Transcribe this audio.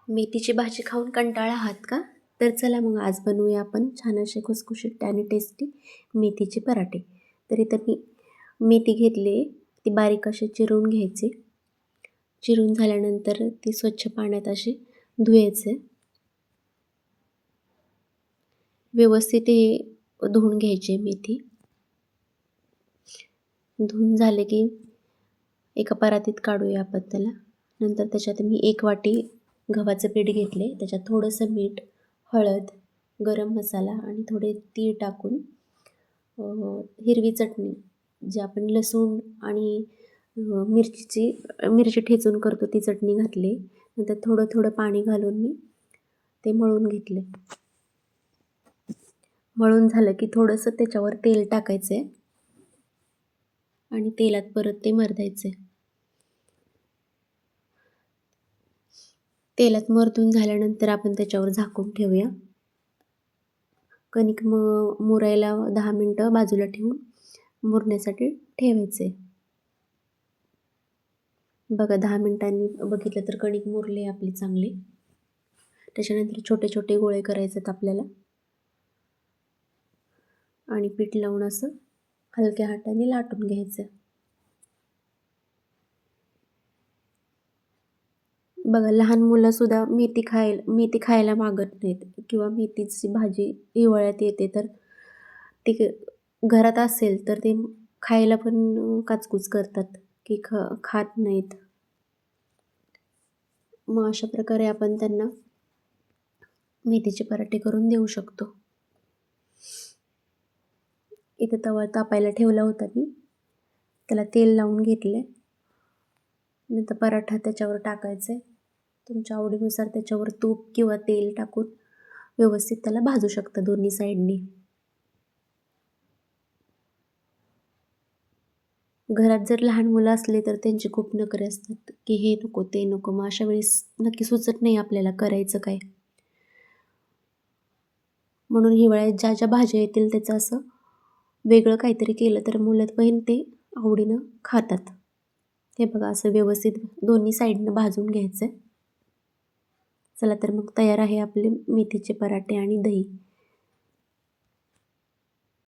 मेथीची भाजी खाऊन कंटाळा आहात का? तर चला मग आज बनवूया आपण छान असे खुसखुशीत आणि टेस्टी मेथीचे पराठे. तर इथं मी मेथी घेतली, ती बारीक अशी चिरून घ्यायची. चिरून झाल्यानंतर ती स्वच्छ पाण्यात अशी धुवायचे. व्यवस्थित हे धुवून घ्यायची मेथी. धुवून झाले की एका परातीत काढूया आपण त्याला. नंतर त्याच्यात मी 1 वाटी गव्हाचं पीठ घेतले. त्याच्यात थोडंसं मीठ, हळद, गरम मसाला आणि थोडे तीळ टाकून हिरवी चटणी जी आपण लसूण आणि मिरची ठेचून करतो ती चटणी घातली. नंतर थोडं थोडं पाणी घालून मी ते मळून घेतले. मळून झालं की थोडंसं त्याच्यावर तेल टाकायचं आहे आणि तेलात परत ते मर्दायचे. तेलात मर्दून झाल्यानंतर आपण त्याच्यावर झाकून ठेवूया. कणिक मुरायला 10 मिनटं बाजूला ठेवून मुरण्यासाठी ठेवायचे. बघा 10 मिनिटांनी बघितलं तर कणिक मुरली आपली चांगली. त्याच्यानंतर छोटे छोटे गोळे करायचे आहेत आपल्याला आणि पीठ लावून असं हलक्या हाताने लाटून घ्यायचं. बघा लहान मुलंसुद्धा मेथी खायला मागत नाहीत किंवा मेथीची भाजी हिवाळ्यात येते तर ती घरात असेल तर ते खायला पण काचकूच करतात की खात नाहीत. मग अशा प्रकारे आपण त्यांना मेथीचे पराठे करून देऊ शकतो. इथं तवा तापायला ठेवला होता मी. त्याला तेल लावून घेतले. नंतर पराठा त्याच्यावर टाकायचा आहे. तुमच्या आवडीनुसार त्याच्यावर तूप किंवा तेल टाकून व्यवस्थित त्याला भाजू शकता दोन्ही साईडनी. घरात जर लहान मुलं असले तर त्यांचे खूप नखरे असतात की हे नको ते नको. मग अशा वेळेस नक्की सुचत नाही आपल्याला करायचं काय. म्हणून हिवाळ्यात ज्या ज्या भाज्या येतील त्याचं असं वेगळं काहीतरी केलं तर मुलं पण ते आवडीनं खातात. हे बघा असं व्यवस्थित दोन्ही साईडनं भाजून घ्यायचं आहे. चला तर मग तयार आहे आपले मेथीचे पराठे आणि दही.